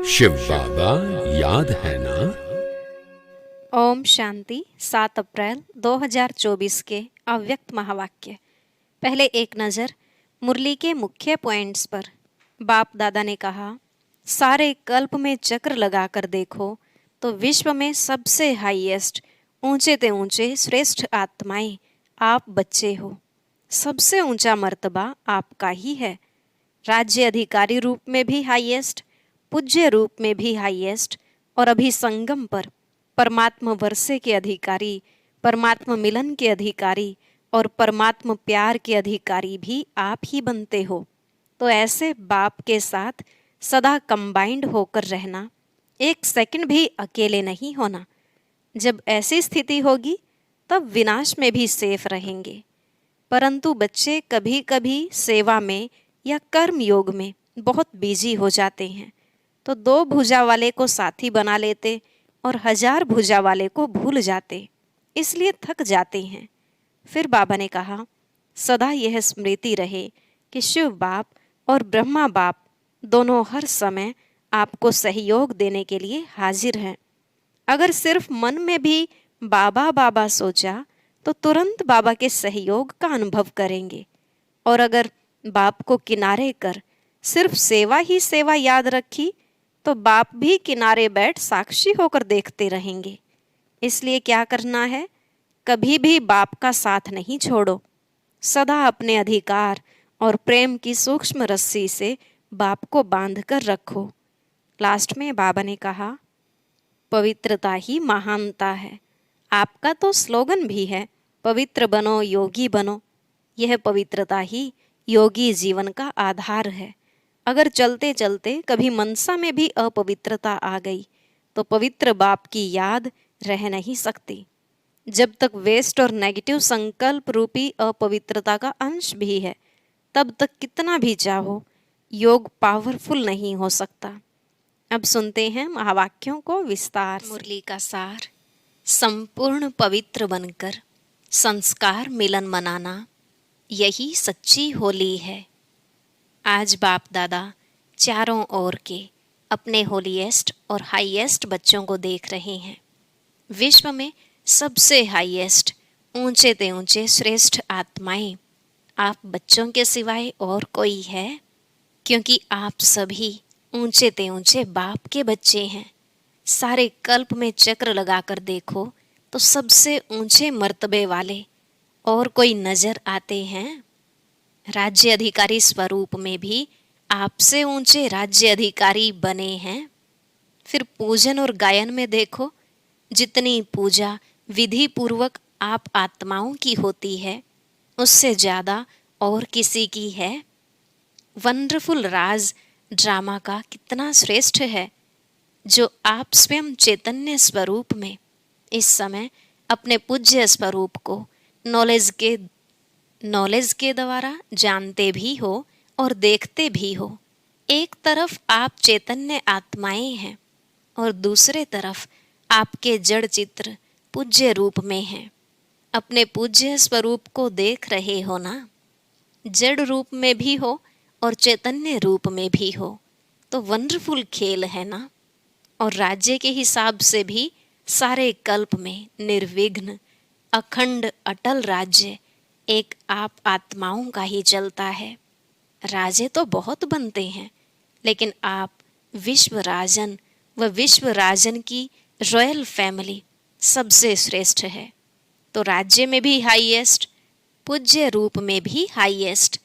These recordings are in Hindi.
शिव बाबा याद है ना। ओम शांति। 7 अप्रैल 2024 के अव्यक्त महावाक्य। पहले एक नज़र मुरली के मुख्य पॉइंट्स पर। बाप दादा ने कहा, सारे कल्प में चक्र लगाकर देखो तो विश्व में सबसे हाईएस्ट, ऊंचे ते ऊंचे श्रेष्ठ आत्माएं आप बच्चे हो। सबसे ऊंचा मर्तबा आपका ही है। राज्य अधिकारी रूप में भी हाईएस्ट, पूज्य रूप में भी हाईएस्ट, और अभी संगम पर परमात्मा वर्षे के अधिकारी, परमात्मा मिलन के अधिकारी और परमात्मा प्यार के अधिकारी भी आप ही बनते हो। तो ऐसे बाप के साथ सदा कंबाइंड होकर रहना, एक सेकंड भी अकेले नहीं होना। जब ऐसी स्थिति होगी तब विनाश में भी सेफ रहेंगे। परंतु बच्चे कभी कभी सेवा में या कर्म योग में बहुत बिजी हो जाते हैं, तो 2 भुजा वाले को साथी बना लेते और 1000 भुजा वाले को भूल जाते, इसलिए थक जाते हैं। फिर बाबा ने कहा, सदा यह स्मृति रहे कि शिव बाप और ब्रह्मा बाप दोनों हर समय आपको सहयोग देने के लिए हाजिर हैं। अगर सिर्फ मन में भी बाबा बाबा सोचा तो तुरंत बाबा के सहयोग का अनुभव करेंगे, और अगर बाप को किनारे कर सिर्फ सेवा ही सेवा याद रखी तो बाप भी किनारे बैठ साक्षी होकर देखते रहेंगे। इसलिए क्या करना है, कभी भी बाप का साथ नहीं छोड़ो। सदा अपने अधिकार और प्रेम की सूक्ष्म रस्सी से बाप को बांध कर रखो। लास्ट में बाबा ने कहा, पवित्रता ही महानता है। आपका तो स्लोगन भी है, पवित्र बनो योगी बनो। यह पवित्रता ही योगी जीवन का आधार है। अगर चलते चलते कभी मनसा में भी अपवित्रता आ गई तो पवित्र बाप की याद रह नहीं सकती। जब तक वेस्ट और नेगेटिव संकल्प रूपी अपवित्रता का अंश भी है, तब तक कितना भी चाहो योग पावरफुल नहीं हो सकता। अब सुनते हैं महावाक्यों को विस्तार से। मुरली का सार। संपूर्ण पवित्र बनकर संस्कार मिलन मनाना, यही सच्ची होली है। आज बाप दादा चारों ओर के अपने होलीएस्ट और हाईएस्ट बच्चों को देख रहे हैं। विश्व में सबसे हाईएस्ट, ऊंचे ते ऊंचे श्रेष्ठ आत्माएं आप बच्चों के सिवाय और कोई है? क्योंकि आप सभी ऊंचे ते ऊंचे बाप के बच्चे हैं। सारे कल्प में चक्र लगाकर देखो तो सबसे ऊंचे मर्तबे वाले और कोई नजर आते हैं? राज्य अधिकारी स्वरूप में भी आपसे ऊंचे राज्य अधिकारी बने हैं। फिर पूजन और गायन में देखो, जितनी पूजा विधि पूर्वक आप आत्माओं की होती है, उससे ज्यादा और किसी की है? वंडरफुल राज ड्रामा का कितना श्रेष्ठ है, जो आप स्वयं चैतन्य स्वरूप में इस समय अपने पूज्य स्वरूप को नॉलेज के द्वारा जानते भी हो और देखते भी हो। एक तरफ आप चैतन्य आत्माएं हैं और दूसरे तरफ आपके जड़ चित्र पूज्य रूप में हैं। अपने पूज्य स्वरूप को देख रहे हो ना? जड़ रूप में भी हो और चैतन्य रूप में भी हो, तो वंडरफुल खेल है ना। और राज्य के हिसाब से भी सारे कल्प में निर्विघ्न अखंड अटल राज्य एक आप आत्माओं का ही चलता है। राजे तो बहुत बनते हैं, लेकिन आप विश्व राजन व विश्व राजन की रॉयल फैमिली सबसे श्रेष्ठ है। तो राज्य में भी हाईएस्ट, पूज्य रूप में भी हाईएस्ट,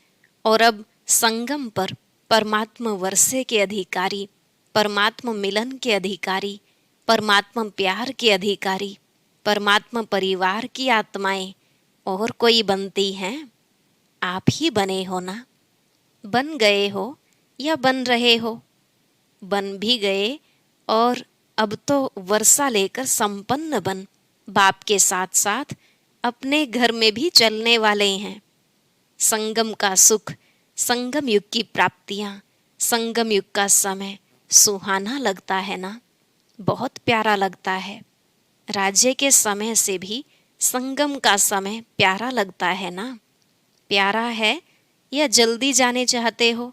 और अब संगम पर परमात्मा वर्षे के अधिकारी, परमात्मा मिलन के अधिकारी, परमात्मा प्यार के अधिकारी, परमात्मा परिवार की आत्माएं और कोई बनती हैं? आप ही बने हो ना? बन गए हो या बन रहे हो? बन भी गए, और अब तो वर्षा लेकर संपन्न बन बाप के साथ साथ अपने घर में भी चलने वाले हैं। संगम का सुख, संगम युग की प्राप्तियां, संगम युग का समय सुहाना लगता है ना? बहुत प्यारा लगता है। राज्य के समय से भी संगम का समय प्यारा लगता है ना? प्यारा है या जल्दी जाने चाहते हो?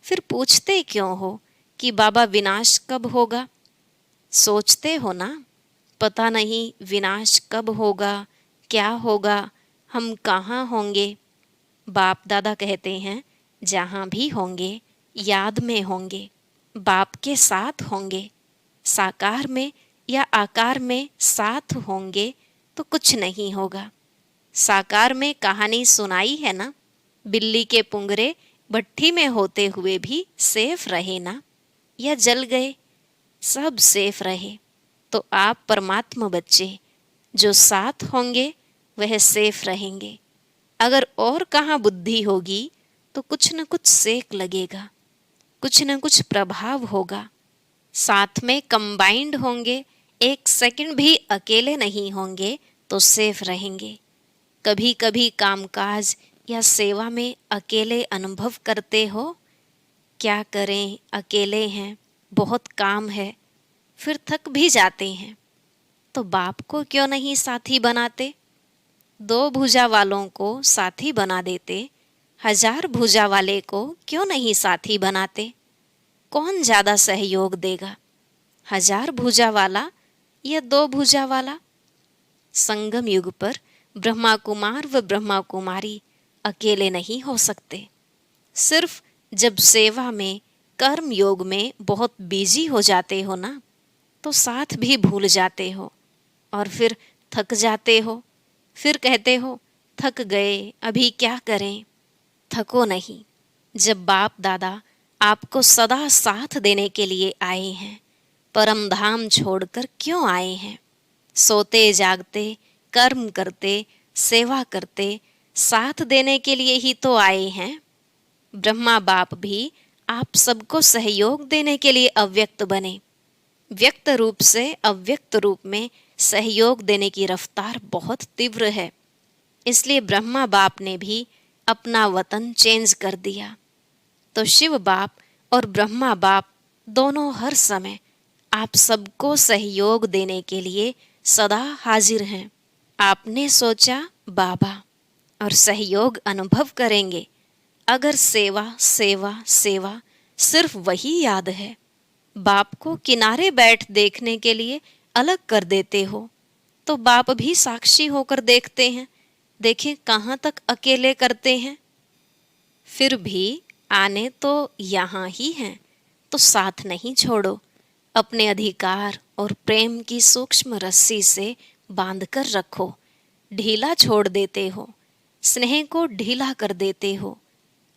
फिर पूछते क्यों हो कि बाबा विनाश कब होगा? सोचते हो ना, पता नहीं विनाश कब होगा, क्या होगा, हम कहाँ होंगे। बाप दादा कहते हैं जहाँ भी होंगे याद में होंगे, बाप के साथ होंगे। साकार में या आकार में साथ होंगे तो कुछ नहीं होगा। साकार में कहानी सुनाई है ना, बिल्ली के पुंगरे भट्ठी में होते हुए भी सेफ रहे ना, या जल गए सब सेफ रहे। तो आप परमात्मा बच्चे जो साथ होंगे वह सेफ रहेंगे। अगर और कहाँ बुद्धि होगी तो कुछ न कुछ सेक लगेगा, कुछ न कुछ प्रभाव होगा। साथ में कंबाइंड होंगे, एक सेकंड भी अकेले नहीं होंगे तो सेफ रहेंगे। कभी कभी कामकाज या सेवा में अकेले अनुभव करते हो, क्या करें अकेले हैं, बहुत काम है, फिर थक भी जाते हैं। तो बाप को क्यों नहीं साथी बनाते? 2 भुजा वालों को साथी बना देते, 1000 भुजा वाले को क्यों नहीं साथी बनाते? कौन ज्यादा सहयोग देगा, 1000 भुजा वाला या 2 भुजा वाला? संगम युग पर ब्रह्मा कुमार व ब्रह्मा कुमारी अकेले नहीं हो सकते। सिर्फ जब सेवा में, कर्म योग में बहुत बिजी हो जाते हो ना, तो साथ भी भूल जाते हो और फिर थक जाते हो। फिर कहते हो थक गए, अभी क्या करें। थको नहीं। जब बाप दादा आपको सदा साथ देने के लिए आए हैं, परम धाम छोड़कर क्यों आए हैं? सोते जागते, कर्म करते, सेवा करते, साथ देने के लिए ही तो आए हैं। ब्रह्मा बाप भी आप सबको सहयोग देने के लिए अव्यक्त बने। व्यक्त रूप से अव्यक्त रूप में सहयोग देने की रफ्तार बहुत तीव्र है। इसलिए ब्रह्मा बाप ने भी अपना वतन चेंज कर दिया। तो शिव बाप और ब्रह्मा बाप दोनों हर समय आप सबको सहयोग देने के लिए सदा हाजिर हैं। आपने सोचा बाबा और सहयोग अनुभव करेंगे। अगर सेवा सेवा सेवा सिर्फ वही याद है, बाप को किनारे बैठ देखने के लिए अलग कर देते हो, तो बाप भी साक्षी होकर देखते हैं, देखें कहाँ तक अकेले करते हैं। फिर भी आने तो यहाँ ही हैं, तो साथ नहीं छोड़ो। अपने अधिकार और प्रेम की सूक्ष्म रस्सी से बांध कर रखो। ढीला छोड़ देते हो, स्नेह को ढीला कर देते हो,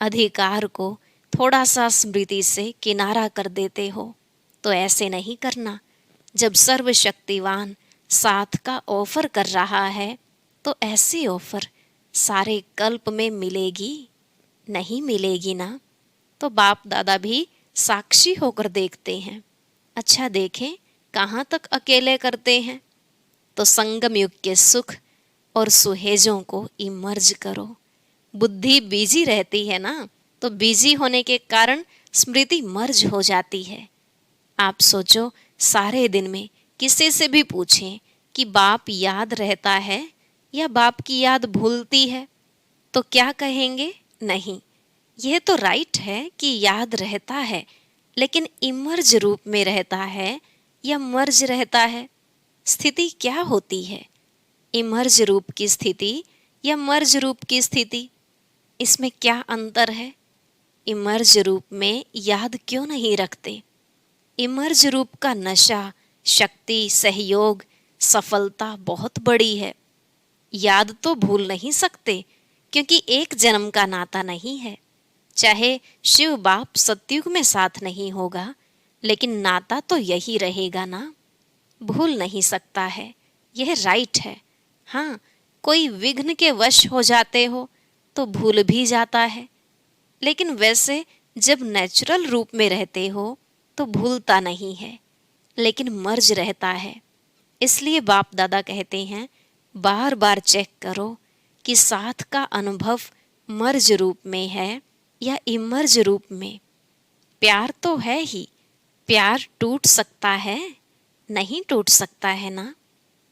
अधिकार को थोड़ा सा स्मृति से किनारा कर देते हो। तो ऐसे नहीं करना। जब सर्वशक्तिवान साथ का ऑफर कर रहा है, तो ऐसी ऑफर सारे कल्प में मिलेगी? नहीं मिलेगी ना। तो बाप दादा भी साक्षी होकर देखते हैं। अच्छा देखें कहाँ तक अकेले करते हैं। तो संगम युग के सुख और सुहेजों को इमर्ज करो। बुद्धि बिजी रहती है ना, तो बिजी होने के कारण स्मृति मर्ज हो जाती है। आप सोचो, सारे दिन में किसी से भी पूछें कि बाप याद रहता है या बाप की याद भूलती है, तो क्या कहेंगे? नहीं, यह तो राइट है कि याद रहता है, लेकिन इमर्ज रूप में रहता है या मर्ज रहता है? स्थिति क्या होती है? इमर्ज रूप की स्थिति या मर्ज रूप की स्थिति, इसमें क्या अंतर है? इमर्ज रूप में याद क्यों नहीं रखते? इमर्ज रूप का नशा, शक्ति, सहयोग, सफलता बहुत बड़ी है। याद तो भूल नहीं सकते, क्योंकि एक जन्म का नाता नहीं है। चाहे शिव बाप सतयुग में साथ नहीं होगा, लेकिन नाता तो यही रहेगा ना। भूल नहीं सकता है, यह राइट है। हाँ, कोई विघ्न के वश हो जाते हो तो भूल भी जाता है, लेकिन वैसे जब नेचुरल रूप में रहते हो तो भूलता नहीं है, लेकिन मर्ज रहता है। इसलिए बाप दादा कहते हैं बार बार चेक करो कि साथ का अनुभव मर्ज रूप में है या इमर्ज रूप में। प्यार तो है ही, प्यार टूट सकता है? नहीं टूट सकता है ना।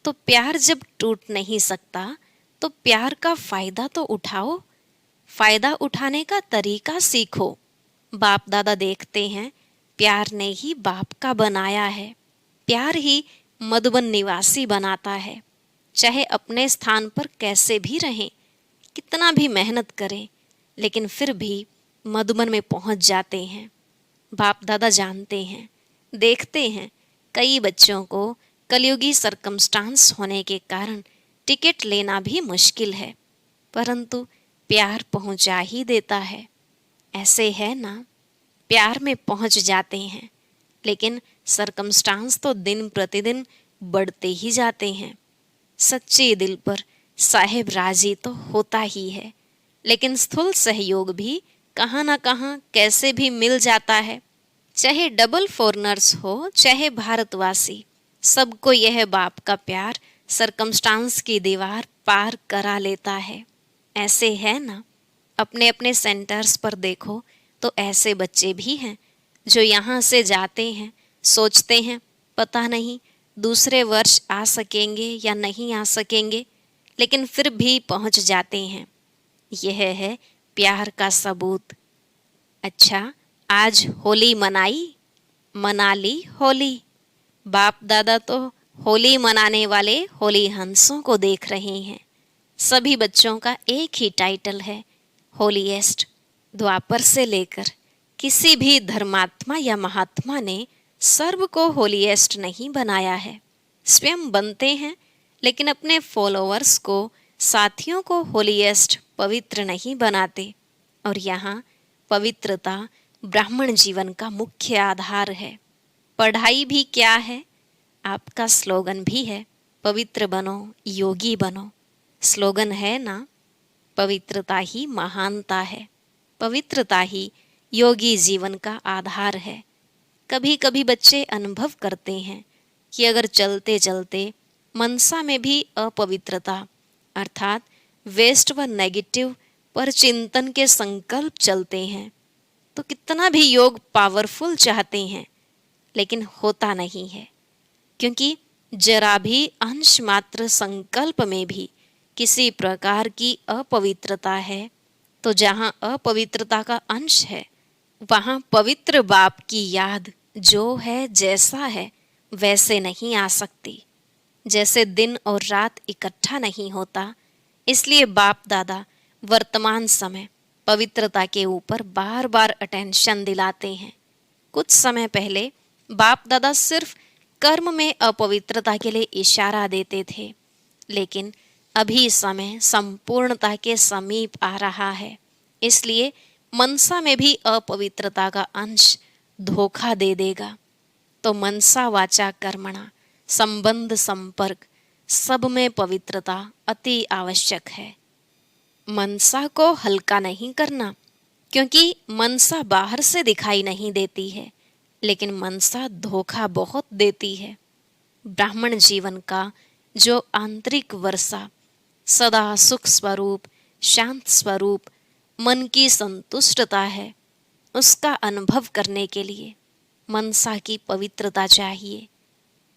तो प्यार जब टूट नहीं सकता, तो प्यार का फायदा तो उठाओ, फायदा उठाने का तरीका सीखो। बाप दादा देखते हैं प्यार ने ही बाप का बनाया है। प्यार ही मधुबन निवासी बनाता है। चाहे अपने स्थान पर कैसे भी रहें, कितना भी मेहनत करें, लेकिन फिर भी मधुबन में पहुंच जाते हैं। बाप दादा जानते हैं, देखते हैं, कई बच्चों को कलयुगी सरकमस्टांस होने के कारण टिकट लेना भी मुश्किल है, परंतु प्यार पहुंचा ही देता है। ऐसे है ना, प्यार में पहुंच जाते हैं, लेकिन सरकमस्टांस तो दिन प्रतिदिन बढ़ते ही जाते हैं। सच्चे दिल पर साहेब राजी तो होता ही है, लेकिन स्थूल सहयोग भी कहाँ ना कहाँ कैसे भी मिल जाता है। चाहे डबल फॉरनर्स हो, चाहे भारतवासी, सबको यह बाप का प्यार सरकमस्टांस की दीवार पार करा लेता है। ऐसे है ना, अपने अपने सेंटर्स पर देखो तो ऐसे बच्चे भी हैं जो यहाँ से जाते हैं, सोचते हैं पता नहीं दूसरे वर्ष आ सकेंगे या नहीं आ सकेंगे, लेकिन फिर भी पहुँच जाते हैं। यह है प्यार का सबूत। अच्छा, आज होली मना ली होली। बाप दादा तो होली मनाने वाले होली हंसों को देख रहे हैं। सभी बच्चों का एक ही टाइटल है, होलीएस्ट। द्वापर से लेकर किसी भी धर्मात्मा या महात्मा ने सर्व को होलीएस्ट नहीं बनाया है। स्वयं बनते हैं, लेकिन अपने फॉलोअर्स को, साथियों को होलीएस्ट पवित्र नहीं बनाते। और यहाँ पवित्रता ब्राह्मण जीवन का मुख्य आधार है। पढ़ाई भी क्या है, आपका स्लोगन भी है, पवित्र बनो योगी बनो। स्लोगन है ना, पवित्रता ही महानता है, पवित्रता ही योगी जीवन का आधार है। कभी कभी बच्चे अनुभव करते हैं कि अगर चलते चलते मनसा में भी अपवित्रता अर्थात वेस्ट व नेगेटिव पर चिंतन के संकल्प चलते हैं, तो कितना भी योग पावरफुल चाहते हैं, लेकिन होता नहीं है। क्योंकि जरा भी अंश मात्र संकल्प में भी किसी प्रकार की अपवित्रता है, तो जहाँ अपवित्रता का अंश है, वहाँ पवित्र बाप की याद जो है, जैसा है वैसे नहीं आ सकती। जैसे दिन और रात इकट्ठा नहीं होता, इसलिए बाप दादा वर्तमान समय पवित्रता के ऊपर बार बार अटेंशन दिलाते हैं। कुछ समय पहले बाप दादा सिर्फ कर्म में अपवित्रता के लिए इशारा देते थे, लेकिन अभी समय संपूर्णता के समीप आ रहा है, इसलिए मनसा में भी अपवित्रता का अंश धोखा दे देगा। तो मनसा वाचा कर्मणा संबंध संपर्क सब में पवित्रता अति आवश्यक है। मनसा को हल्का नहीं करना, क्योंकि मनसा बाहर से दिखाई नहीं देती है, लेकिन मनसा धोखा बहुत देती है। ब्राह्मण जीवन का जो आंतरिक वर्षा, सदा सुख स्वरूप, शांत स्वरूप, मन की संतुष्टता है, उसका अनुभव करने के लिए मनसा की पवित्रता चाहिए।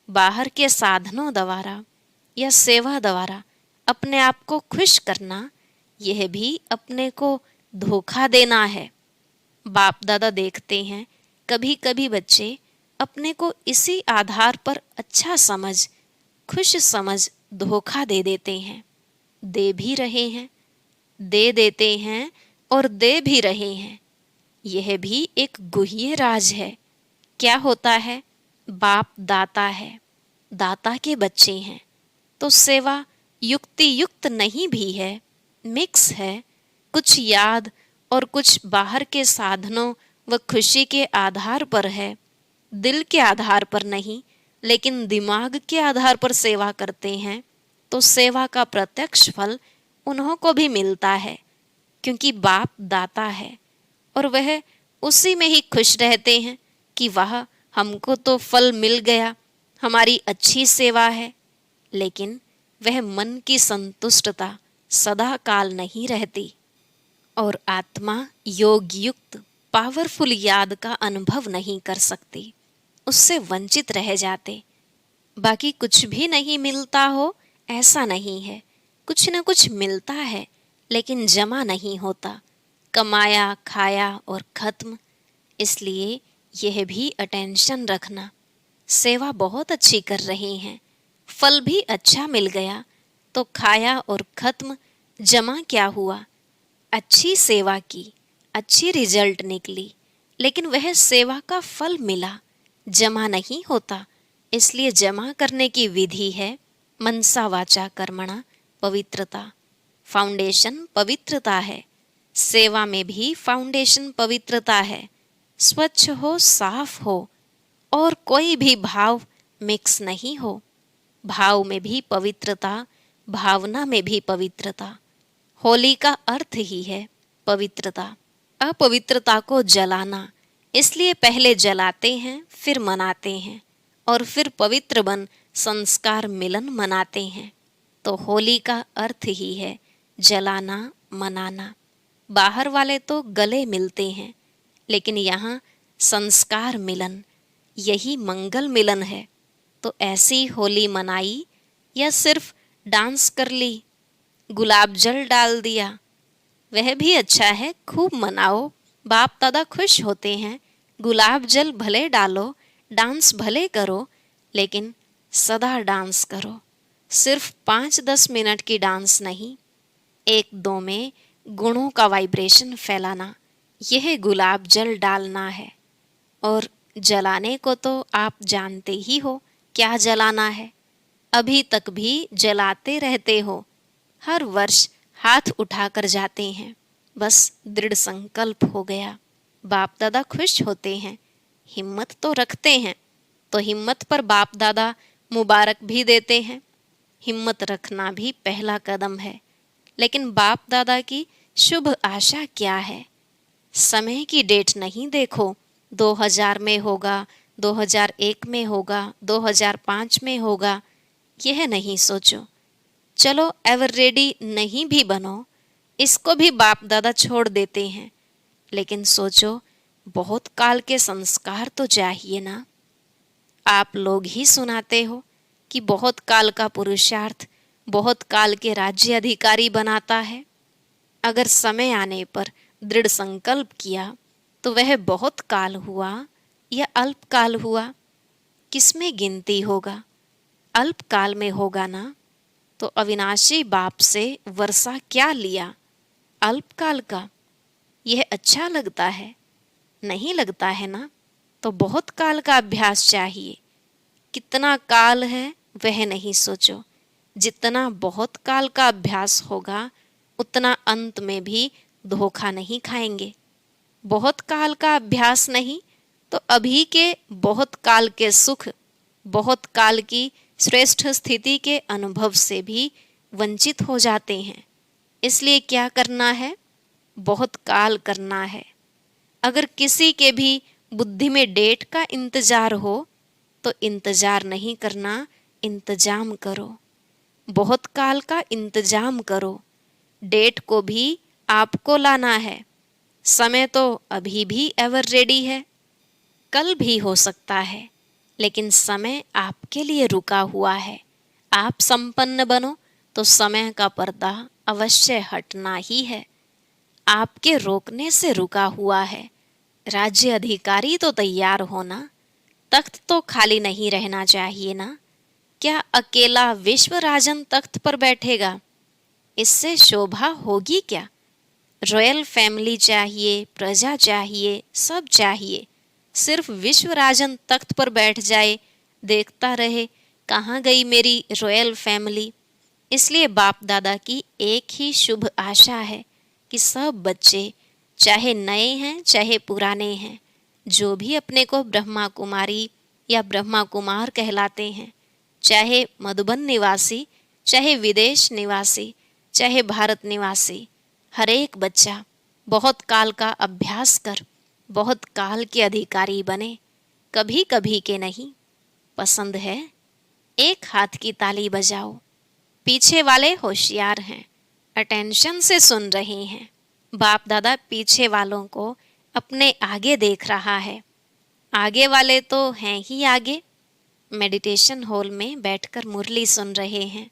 बाहर के साधनों द्वारा या सेवा द्वारा अपने आप को खुश करना, यह भी अपने को धोखा देना है। बाप दादा देखते हैं कभी कभी बच्चे अपने को इसी आधार पर अच्छा समझ, खुश समझ धोखा दे देते हैं। दे भी रहे हैं, दे देते हैं और दे भी रहे हैं। यह भी एक गुह्य राज है। क्या होता है, बाप दाता है, दाता के बच्चे हैं, तो सेवा युक्ति युक्त नहीं भी है, मिक्स है। कुछ याद और कुछ बाहर के साधनों व खुशी के आधार पर है, दिल के आधार पर नहीं, लेकिन दिमाग के आधार पर सेवा करते हैं, तो सेवा का प्रत्यक्ष फल उन्हों को भी मिलता है, क्योंकि बाप दाता है और वह उसी में ही खुश रहते हैं कि वह हमको तो फल मिल गया, हमारी अच्छी सेवा है। लेकिन वह मन की संतुष्टता सदा काल नहीं रहती और आत्मा योग युक्त पावरफुल याद का अनुभव नहीं कर सकती, उससे वंचित रह जाते। बाकी कुछ भी नहीं मिलता हो ऐसा नहीं है, कुछ न कुछ मिलता है, लेकिन जमा नहीं होता, कमाया खाया और खत्म। इसलिए यह भी अटेंशन रखना। सेवा बहुत अच्छी कर रहे हैं, फल भी अच्छा मिल गया तो खाया और खत्म, जमा क्या हुआ। अच्छी सेवा की, अच्छी रिजल्ट निकली, लेकिन वह सेवा का फल मिला, जमा नहीं होता। इसलिए जमा करने की विधि है मनसा वाचा कर्मणा पवित्रता। फाउंडेशन पवित्रता है। सेवा में भी फाउंडेशन पवित्रता है। स्वच्छ हो, साफ हो और कोई भी भाव मिक्स नहीं हो। भाव में भी पवित्रता, भावना में भी पवित्रता। होली का अर्थ ही है पवित्रता। अपवित्रता को जलाना, इसलिए पहले जलाते हैं, फिर मनाते हैं और फिर पवित्र बन संस्कार मिलन मनाते हैं। तो होली का अर्थ ही है जलाना, मनाना। बाहर वाले तो गले मिलते हैं, लेकिन यहाँ संस्कार मिलन, यही मंगल मिलन है। तो ऐसी होली मनाई या सिर्फ डांस कर ली, गुलाब जल डाल दिया, वह भी अच्छा है, खूब मनाओ। बाप दादा खुश होते हैं। गुलाब जल भले डालो, डांस भले करो, लेकिन सदा डांस करो। सिर्फ 5-10 मिनट की डांस नहीं, 1-2 में गुणों का वाइब्रेशन फैलाना, यह गुलाब जल डालना है। और जलाने को तो आप जानते ही हो क्या जलाना है। अभी तक भी जलाते रहते हो, हर वर्ष हाथ उठाकर जाते हैं। बस दृढ़ संकल्प हो गया। बाप दादा खुश होते हैं, हिम्मत तो रखते हैं, तो हिम्मत पर बाप दादा मुबारक भी देते हैं। हिम्मत रखना भी पहला कदम है। लेकिन बाप दादा की शुभ आशा क्या है? समय की डेट नहीं देखो, 2000 में होगा, 2001 में होगा, 2005 में होगा, यह नहीं सोचो। चलो एवर रेडी नहीं भी बनो, इसको भी बाप दादा छोड़ देते हैं, लेकिन सोचो बहुत काल के संस्कार तो चाहिए ना। आप लोग ही सुनाते हो कि बहुत काल का पुरुषार्थ बहुत काल के राज्य अधिकारी बनाता है। अगर समय आने पर दृढ़ संकल्प किया तो वह बहुत काल हुआ या अल्प काल हुआ, किसमें गिनती होगा? अल्प काल में होगा ना। तो अविनाशी बाप से वर्षा क्या लिया? अल्पकाल का। यह अच्छा लगता है? नहीं लगता है ना। तो बहुत काल का अभ्यास चाहिए। कितना काल है वह नहीं सोचो, जितना बहुत काल का अभ्यास होगा उतना अंत में भी धोखा नहीं खाएंगे। बहुत काल का अभ्यास नहीं तो अभी के बहुत काल के सुख, बहुत काल की श्रेष्ठ स्थिति के अनुभव से भी वंचित हो जाते हैं। इसलिए क्या करना है? बहुत काल करना है। अगर किसी के भी बुद्धि में डेट का इंतजार हो तो इंतजार नहीं करना, इंतजाम करो। बहुत काल का इंतजाम करो। डेट को भी आपको लाना है। समय तो अभी भी एवर रेडी है, कल भी हो सकता है, लेकिन समय आपके लिए रुका हुआ है। आप संपन्न बनो तो समय का पर्दा अवश्य हटना ही है। आपके रोकने से रुका हुआ है। राज्य अधिकारी तो तैयार होना, तख्त तो खाली नहीं रहना चाहिए ना। क्या अकेला विश्व राजन तख्त पर बैठेगा? इससे शोभा होगी क्या? रॉयल फैमिली चाहिए, प्रजा चाहिए, सब चाहिए। सिर्फ विश्व राजन तख्त पर बैठ जाए, देखता रहे कहाँ गई मेरी रॉयल फैमिली। इसलिए बाप दादा की एक ही शुभ आशा है कि सब बच्चे, चाहे नए हैं चाहे पुराने हैं, जो भी अपने को ब्रह्मा कुमारी या ब्रह्मा कुमार कहलाते हैं, चाहे मधुबन निवासी, चाहे विदेश निवासी, चाहे भारत निवासी, हर एक बच्चा बहुत काल का अभ्यास कर बहुत काल के अधिकारी बने, कभी कभी के नहीं। पसंद है? एक हाथ की ताली बजाओ। पीछे वाले होशियार हैं, अटेंशन से सुन रहे हैं। बाप दादा पीछे वालों को अपने आगे देख रहा है। आगे वाले तो हैं ही आगे, मेडिटेशन हॉल में बैठकर मुरली सुन रहे हैं।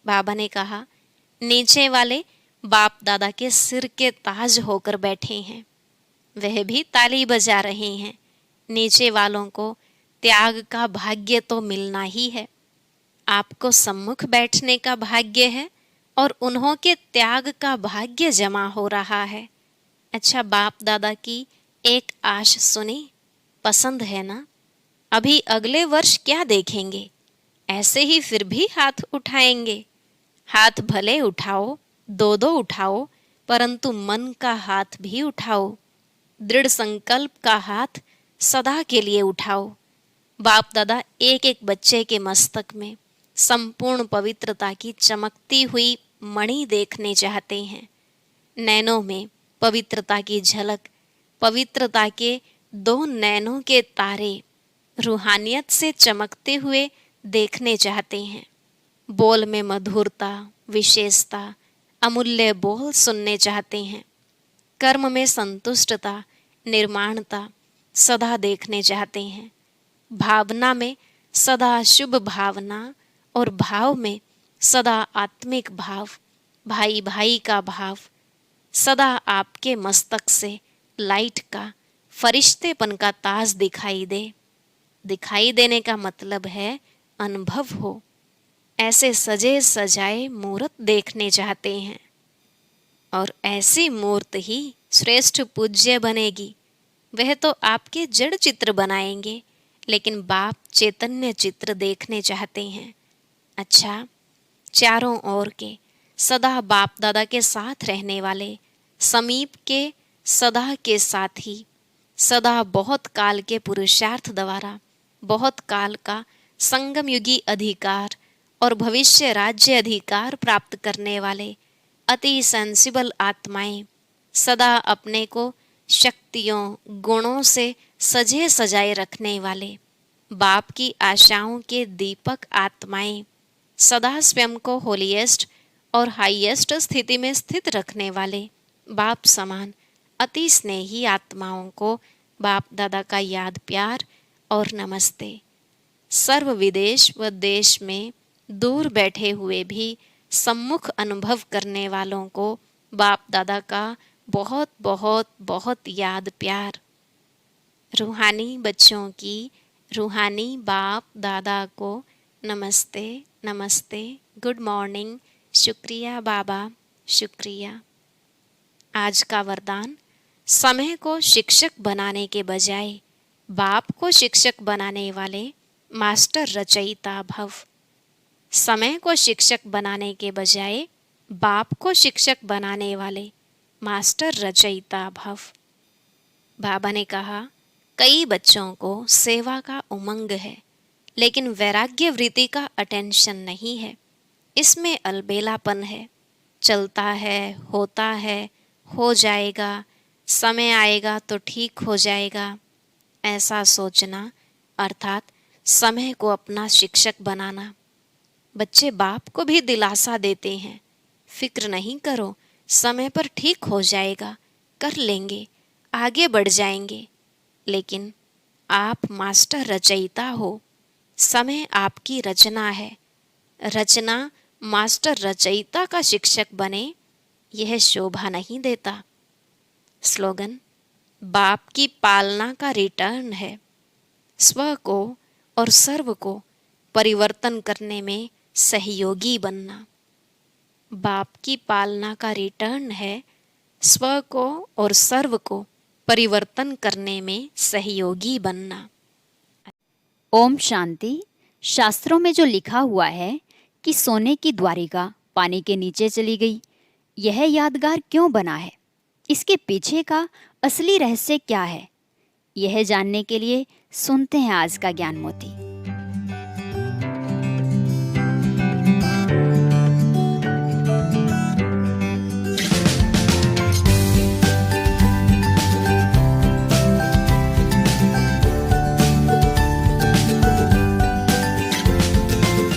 बाबा ने कहा नीचे वाले बाप दादा के सिर के ताज होकर बैठे हैं, वह भी ताली बजा रहे हैं। नीचे वालों को त्याग का भाग्य तो मिलना ही है। आपको सम्मुख बैठने का भाग्य है और उन्हों के त्याग का भाग्य जमा हो रहा है। अच्छा, बाप दादा की एक आश सुनी, पसंद है ना? अभी अगले वर्ष क्या देखेंगे? ऐसे ही फिर भी हाथ उठाएंगे। हाथ भले उठाओ, दो दो उठाओ, परंतु मन का हाथ भी उठाओ। दृढ़ संकल्प का हाथ सदा के लिए उठाओ। बाप दादा एक एक बच्चे के मस्तक में संपूर्ण पवित्रता की चमकती हुई मणि देखने चाहते हैं। नैनों में पवित्रता की झलक, पवित्रता के 2 नैनों के तारे रूहानियत से चमकते हुए देखने चाहते हैं। बोल में मधुरता, विशेषता, अमूल्य बोल सुनने चाहते हैं। कर्म में संतुष्टता, निर्माणता सदा देखने चाहते हैं। भावना में सदा शुभ भावना और भाव में सदा आत्मिक भाव, भाई भाई का भाव सदा आपके मस्तक से लाइट का, फरिश्तेपन का ताज दिखाई दे। दिखाई देने का मतलब है अनुभव हो। ऐसे सजे सजाए मूर्त देखने चाहते हैं और ऐसी मूर्त ही श्रेष्ठ पूज्य बनेगी। वह तो आपके जड़ चित्र बनाएंगे, लेकिन बाप चैतन्य चित्र देखने चाहते हैं। अच्छा, चारों ओर के सदा बाप दादा के साथ रहने वाले, समीप के सदा के साथी, सदा बहुत काल के पुरुषार्थ द्वारा बहुत काल का संगम युगी अधिकार और भविष्य राज्य अधिकार प्राप्त करने वाले अति सेंसिबल आत्माएं, सदा अपने को शक्तियों, गुणों से सजे सजाए रखने वाले बाप की आशाओं के दीपक आत्माएं, सदा स्वयं को होलीएस्ट और हाईएस्ट स्थिति में स्थित रखने वाले बाप समान अति स्नेही आत्माओं को बाप दादा का याद, प्यार और नमस्ते। सर्व विदेश व देश में दूर बैठे हुए भी सम्मुख अनुभव करने वालों को बाप दादा का बहुत बहुत बहुत याद, प्यार। रूहानी बच्चों की रूहानी बाप दादा को नमस्ते, नमस्ते, गुड मॉर्निंग, शुक्रिया बाबा, शुक्रिया। आज का वरदान, समय को शिक्षक बनाने के बजाय बाप को शिक्षक बनाने वाले मास्टर रचयिता भव। समय को शिक्षक बनाने के बजाय बाप को शिक्षक बनाने वाले मास्टर रचयिता भव। बाबा ने कहा, कई बच्चों को सेवा का उमंग है, लेकिन वैराग्य वृत्ति का अटेंशन नहीं है। इसमें अलबेलापन है। चलता है, होता है, हो जाएगा, समय आएगा तो ठीक हो जाएगा, ऐसा सोचना अर्थात समय को अपना शिक्षक बनाना। बच्चे बाप को भी दिलासा देते हैं, फिक्र नहीं करो, समय पर ठीक हो जाएगा, कर लेंगे, आगे बढ़ जाएंगे। लेकिन आप मास्टर रचयिता हो, समय आपकी रचना है। रचना मास्टर रचयिता का शिक्षक बने, यह शोभा नहीं देता। स्लोगन, बाप की पालना का रिटर्न है। स्व को और सर्व को परिवर्तन करने में सहयोगी बनना। बाप की पालना का रिटर्न है स्व को और सर्व को परिवर्तन करने में सहयोगी बनना। ओम शांति। शास्त्रों में जो लिखा हुआ है कि सोने की द्वारिका पानी के नीचे चली गई, यह यादगार क्यों बना है? इसके पीछे का असली रहस्य क्या है? यह जानने के लिए सुनते हैं आज का ज्ञान मोती।